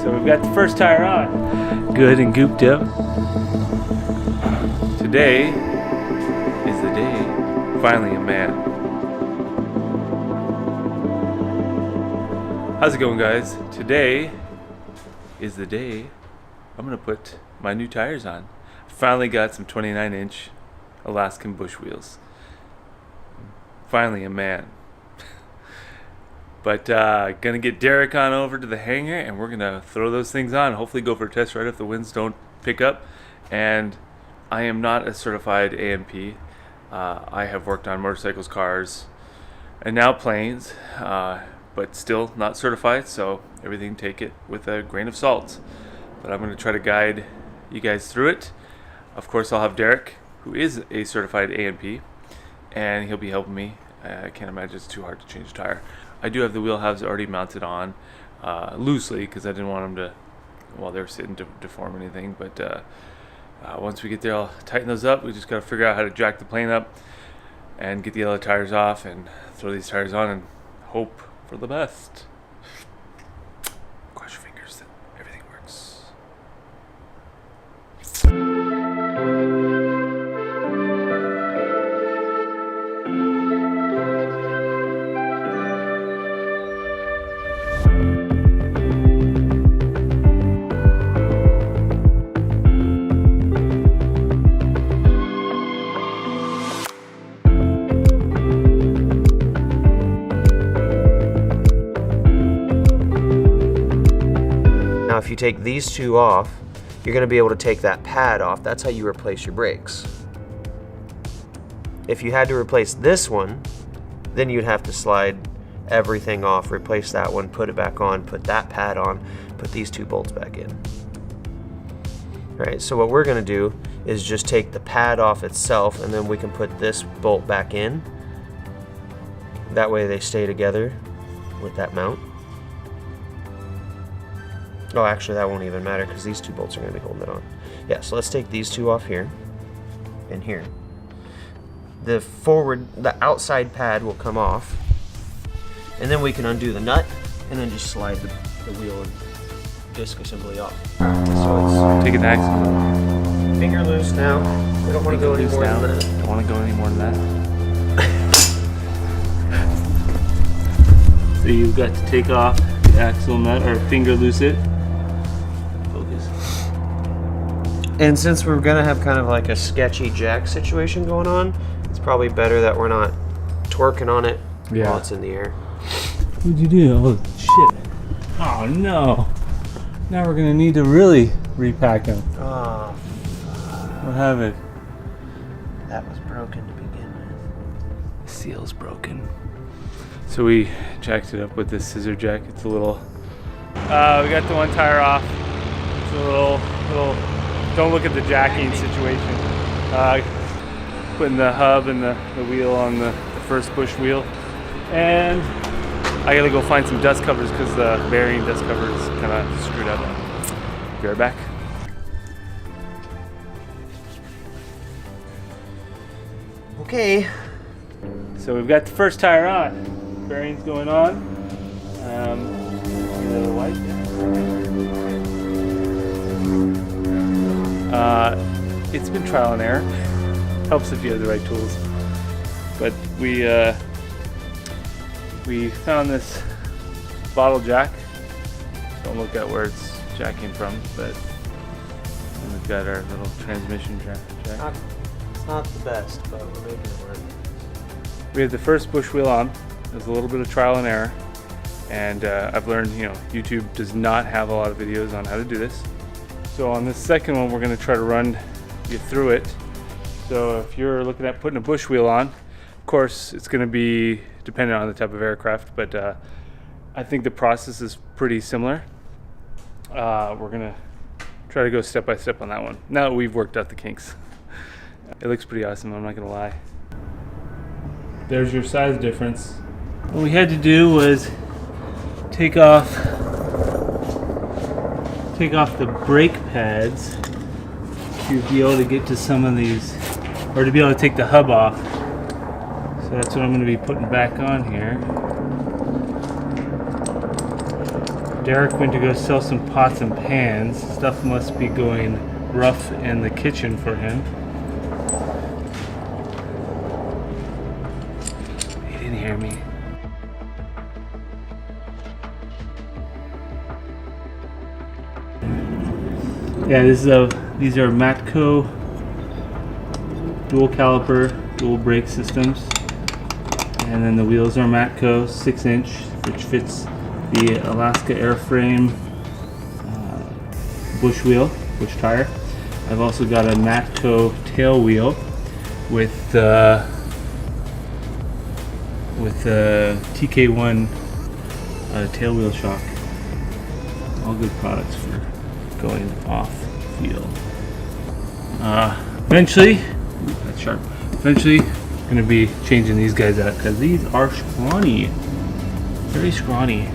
So we've got the first tire on. Good and gooped up. Today is the day. Finally a man. How's it going, guys? Today is the day I'm gonna put my new tires on. Finally got some 29-inch Alaskan Bushwheels. Finally a man. But gonna get Derek on over to the hangar and we're gonna throw those things on. Hopefully go for a test ride if the winds don't pick up. And I am not a certified AMP. I have worked on motorcycles, cars, and now planes, but still not certified, so everything take it with a grain of salt. But I'm gonna try to guide you guys through it. Of course, I'll have Derek, who is a certified AMP, and he'll be helping me. I can't imagine it's too hard to change a tire. I do have the wheel halves already mounted on loosely because I didn't want them to, while they were sitting, to deform anything. But once we get there, I'll tighten those up. We just got to figure out how to jack the plane up and get the other tires off and throw these tires on and hope for the best. Cross your fingers that everything works. Now if you take these two off, you're going to be able to take that pad off. That's how you replace your brakes. If you had to replace this one, then you'd have to slide everything off, replace that one, put it back on, put that pad on, put these two bolts back in. All right, so what we're going to do is just take the pad off itself and then we can put this bolt back in. That way they stay together with that mount. Oh, actually that won't even matter because these two bolts are going to be holding it on. Yeah, so let's take these two off here and here. The outside pad will come off, and then we can undo the nut and then just slide the wheel and disc assembly off. So it's Take it nice. finger loose now. We don't want to go any more than that. Don't want to go any more than that. So you've got to take off the axle nut or finger loose it. Focus. And since we're gonna have kind of like a sketchy jack situation going on, it's probably better that we're not twerking on it while it's in the air. What'd you do? Oh shit. Oh no. Now we're gonna need to really repack them. Oh, What happened? that was broken to begin with. The seal's broken. So we jacked it up with this scissor jack. It's a little, we got the one tire off. It's a little, don't look at the jacking situation. Putting the hub and the wheel on the first bush wheel. And I gotta go find some dust covers because the bearing dust cover is kind of screwed up. Be right back. Okay. So we've got the first tire on. Bearings going on. The light. It's been trial and error. Helps if you have the right tools. But we found this bottle jack. Don't look at where it's jacking from, but we've got our little transmission jack. It's not the best, but we're making it work. We had the first bush wheel on. There's a little bit of trial and error, and I've learned, YouTube does not have a lot of videos on how to do this. So on this second one, we're going to try to run you through it. So if you're looking at putting a bush wheel on, of course it's going to be dependent on the type of aircraft, but I think the process is pretty similar. We're going to try to go step by step on that one. Now that we've worked out the kinks. It looks pretty awesome, I'm not going to lie. There's your size difference. What we had to do was take off the brake pads to be able to get to some of these, or to be able to take the hub off. So that's what I'm going to be putting back on here. Derek went to go sell some pots and pans. Stuff must be going rough in the kitchen for him. He didn't hear me. Yeah, these are Matco dual caliper, dual brake systems. And then the wheels are Matco 6-inch, which fits the Alaska airframe bush wheel, bush tire. I've also got a Matco tail wheel with TK1 tail wheel shock. All good products for going off field. Eventually, that's sharp. Eventually, going to be changing these guys out because these are scrawny, very scrawny.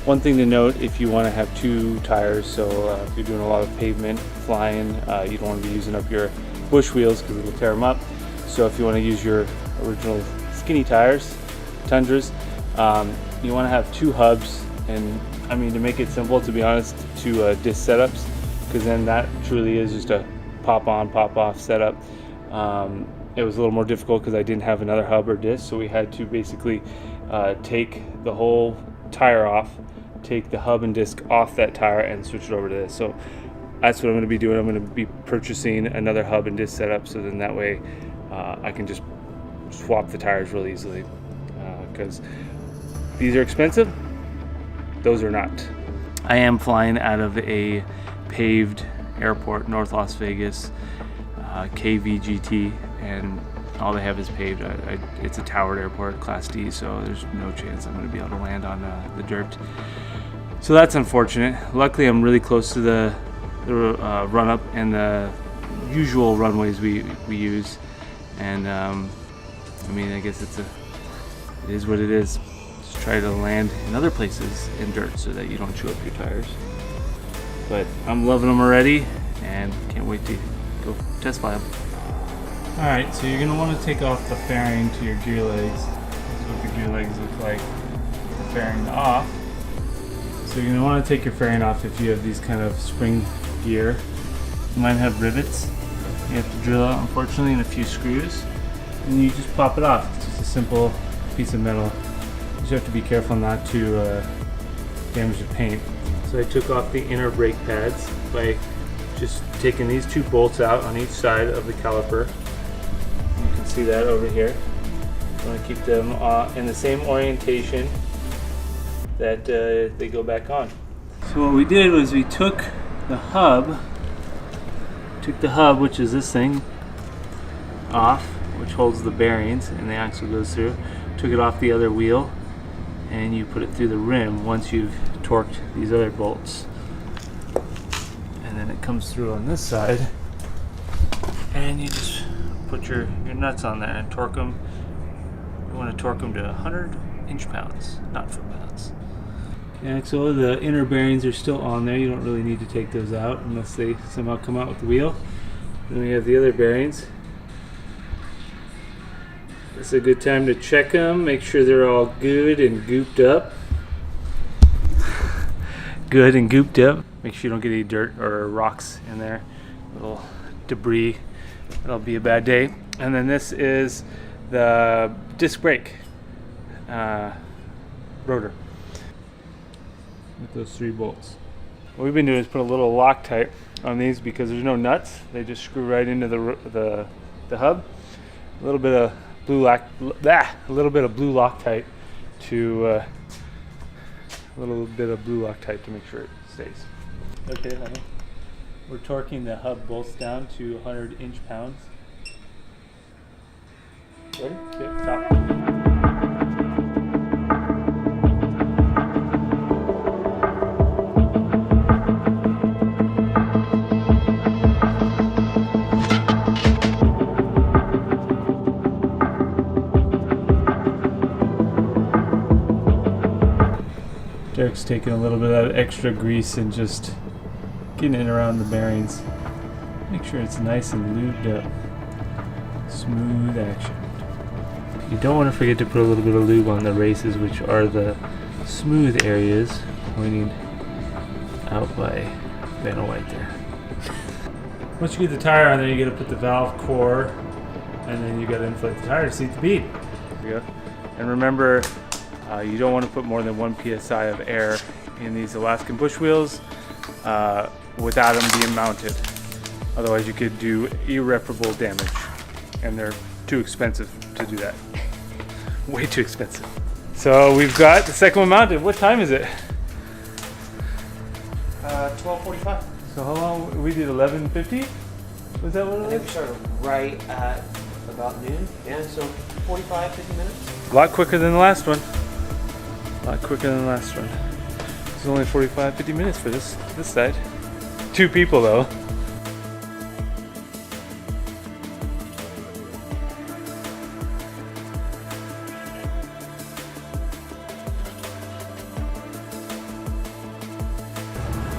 One thing to note, if you want to have two tires, so if you're doing a lot of pavement flying, you don't want to be using up your bush wheels because it'll tear them up. So if you want to use your original skinny tires, Tundras, you want to have two hubs, and I mean, to make it simple, to be honest, two disc setups, because then that truly is just a pop on, pop off setup. It was a little more difficult because I didn't have another hub or disc, so we had to basically take the whole tire off, take the hub and disc off that tire, and switch it over to this. So that's what I'm going to be doing. I'm going to be purchasing another hub and disc setup, so then that way I can just swap the tires really easily, because these are expensive, those are not. I am flying out of a paved airport, North Las Vegas, KVGT, and all they have is paved. It's a towered airport, Class D, so there's no chance I'm going to be able to land on the dirt. So that's unfortunate. Luckily, I'm really close to the run-up and the usual runways we use, and I mean, I guess it is what it is. Just try to land in other places in dirt so that you don't chew up your tires. But I'm loving them already, and can't wait to go test fly them. Alright, so you're going to want to take off the fairing to your gear legs. This is what the gear legs look like. The fairing off. So you're going to want to take your fairing off if you have these kind of spring gear. Mine have rivets. You have to drill out, unfortunately, and a few screws. And you just pop it off. It's just a simple piece of metal. You just have to be careful not to damage the paint. So I took off the inner brake pads by just taking these two bolts out on each side of the caliper. You can see that over here. I want to keep them in the same orientation that they go back on. So what we did was we took the hub, which is this thing, off, which holds the bearings, and the axle goes through. Took it off the other wheel, and you put it through the rim once you've torqued these other bolts. And then it comes through on this side, and you just put your nuts on there and torque them. You want to torque them to 100 inch-pounds, not foot-pounds. And so the inner bearings are still on there. You don't really need to take those out unless they somehow come out with the wheel. Then we have the other bearings. It's a good time to check them, make sure they're all good and gooped up. Good and gooped up. Make sure you don't get any dirt or rocks in there, little debris. That'll be a bad day. And then this is the disc brake rotor with those 3 bolts. What we've been doing is put a little Loctite on these because there's no nuts. They just screw right into the hub. A little bit of blue Loctite to make sure it stays. Okay, honey. We're torquing the hub bolts down to 100 inch-pounds. Ready? Okay, stop. Derek's taking a little bit of extra grease and just getting it around the bearings. Make sure it's nice and lubed up. Smooth action. You don't want to forget to put a little bit of lube on the races, which are the smooth areas pointing out by Vanna White there. Once you get the tire on there, you got to put the valve core, and then you got to inflate the tire to see the bead. There you go. And remember, you don't want to put more than 1 psi of air in these Alaskan Bushwheels without them being mounted. Otherwise, you could do irreparable damage, and they're too expensive to do that. Way too expensive. So we've got the second one mounted. What time is it? 12:45. So how long? We did 11:50? Was that what I it think we was? started right at about noon. Yeah, so 45, 50 minutes. A lot quicker than the last one. A lot quicker than the last one. It's only 45, 50 minutes for this side. 2 people though.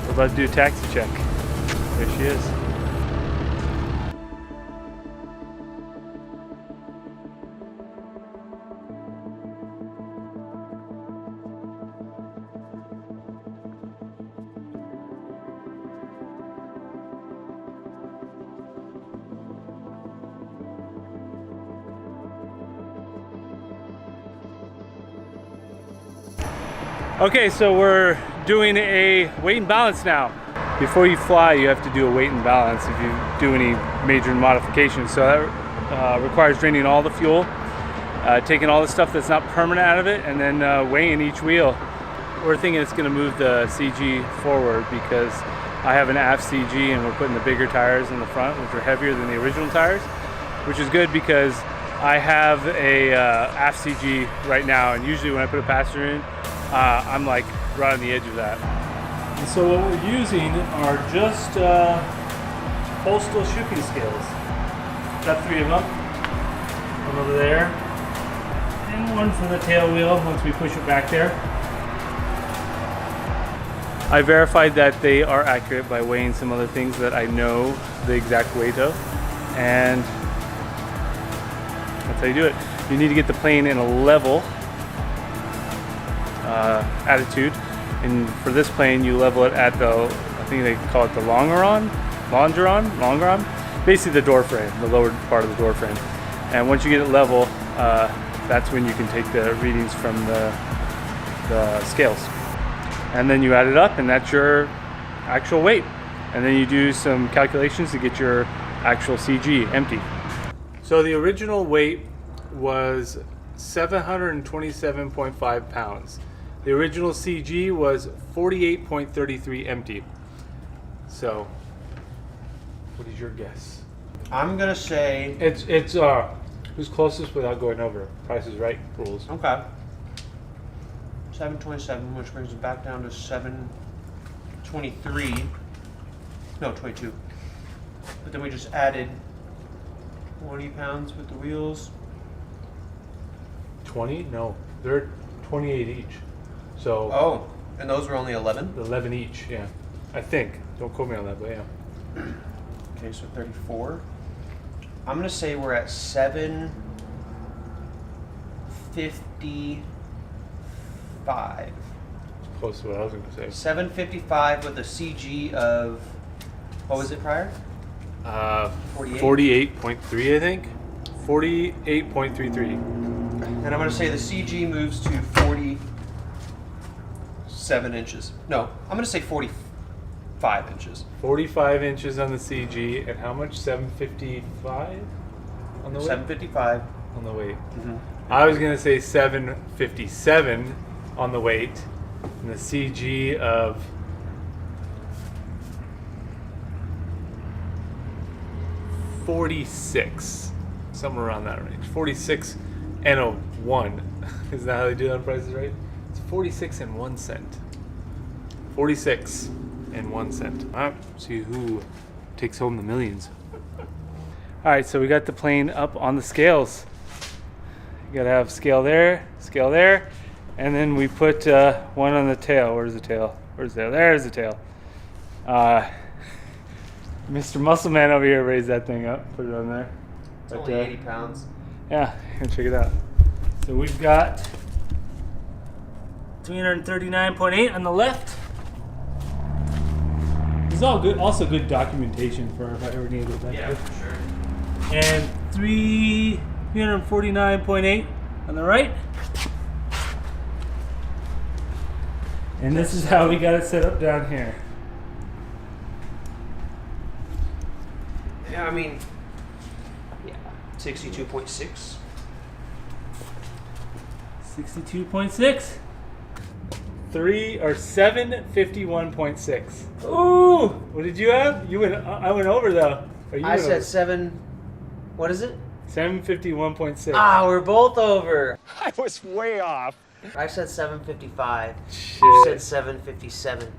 We're about to do a taxi check. There she is. Okay, so we're doing a weight and balance now. Before you fly, you have to do a weight and balance if you do any major modifications. So that requires draining all the fuel, taking all the stuff that's not permanent out of it, and then weighing each wheel. We're thinking it's gonna move the CG forward because I have an aft CG and we're putting the bigger tires in the front, which are heavier than the original tires, which is good because I have a aft CG right now, and usually when I put a passenger in, I'm like right on the edge of that. And so what we're using are just postal shipping scales. Got 3 of them. One over there, and one for the tail wheel once we push it back there. I verified that they are accurate by weighing some other things that I know the exact weight of, and that's how you do it. You need to get the plane in a level attitude, and for this plane you level it at the, I think they call it the longeron, basically the door frame, the lower part of the door frame. And once you get it level, that's when you can take the readings from the scales, and then you add it up, and that's your actual weight, and then you do some calculations to get your actual CG empty. So the original weight was 727.5 pounds. The original CG was 48.33 empty. So, what is your guess? I'm gonna say It's who's closest without going over. Price is Right rules. okay. 727, which brings it back down to 723. No, 22. But then we just added 20 pounds with the wheels. 20? No, they're 28 each. So Oh, and those were only 11? 11 each, yeah. I think. Don't quote me on that, but yeah. Okay, so 34. I'm gonna say we're at 755. It's close to what I was going to say. 755 with a CG of, what was it prior? 48? 48.3, I think. 48.33. And I'm gonna say the CG moves to 47 inches. No, I'm gonna say 45 inches. 45 inches on the CG, and how much? 755 on the weight? 755. On the weight. Mm-hmm. I was going to say 757 on the weight, and the CG of 46. Somewhere around that range. 46 and a 1. Is that how they do that on Price is Right? It's 46 and 1 cent. 46 and 1 cent. All right, see who takes home the millions. All right, so we got the plane up on the scales. You gotta have scale there, and then we put one on the tail. Where's the tail? Where's the tail? There's the tail. Mr. Muscleman over here raised that thing up, put it on there. It's only 80 pounds. Yeah, you can check it out. So we've got 339.8 on the left. This is all good. Also good documentation for if I ever need to go back. Yeah, for sure. And 349.8 on the right. And this is how we got it set up down here. Yeah, I mean, yeah, 62.6. 62.6. 751.6. Ooh! What did you have? You went. I went over though. Or you I went said over. 7. What is it? 751.6. Ah, we're both over. I was way off. I said 755. Shit. You said 757.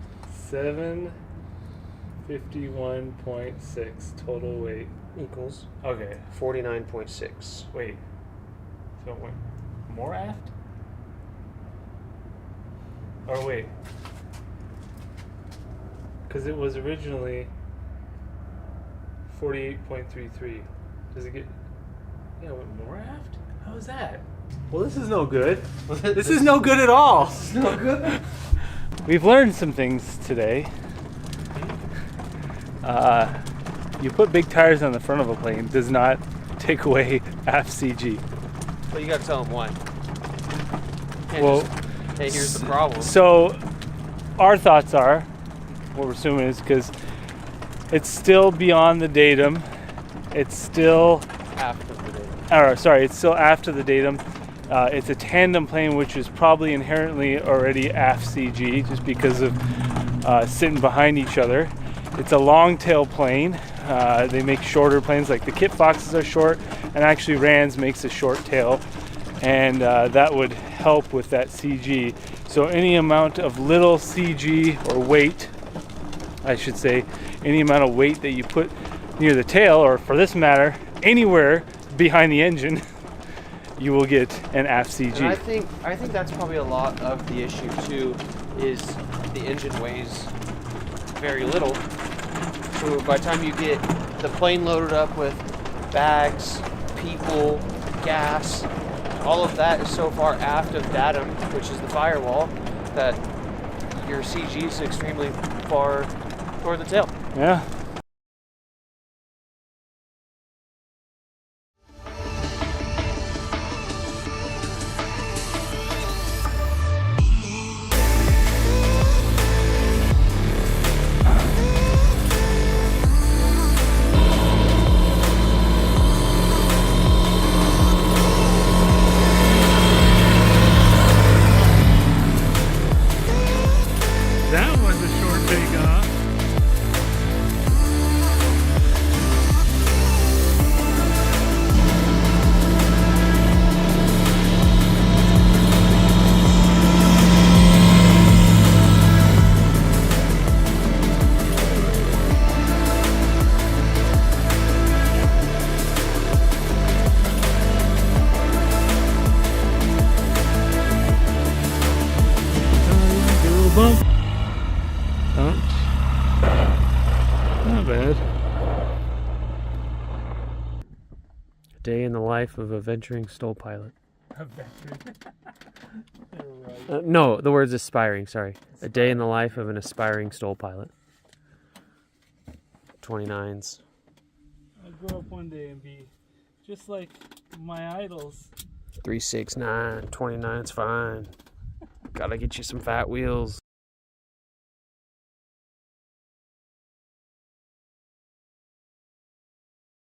751.6 total weight. Equals Okay. 49.6. Wait. So it went more aft? Or wait. Because it was originally 48.33. Does it get... Yeah, it went more aft? How is that? Well, this is no good. This is no good at all. This is no good. We've learned some things today. You put big tires on the front of a plane does not take away aft CG. Well, you gotta tell them why. Well, Hey, here's the problem. so our thoughts are, what we're assuming is because it's still beyond the datum. It's still After the day. it's still after the datum. It's a tandem plane, which is probably inherently already aft CG, just because of sitting behind each other. It's a long tail plane. They make shorter planes, like the Kit Foxes are short, and actually Rands makes a short tail, and that would help with that CG. So any amount of little CG or weight, I should say, any amount of weight that you put near the tail, or for this matter, anywhere behind the engine, you will get an aft CG. And I think that's probably a lot of the issue too, is the engine weighs very little. So by the time you get the plane loaded up with bags, people, gas, all of that is so far aft of datum, which is the firewall, that your CG is extremely far toward the tail. Yeah. That was a short takeoff. Bump. Not bad. A day in the life of a venturing STOL pilot. No, the word's aspiring, sorry. A day in the life of an aspiring STOL pilot. 29s. I'll grow up one day and be just like my idols. 369, 29's fine. Gotta get you some fat wheels.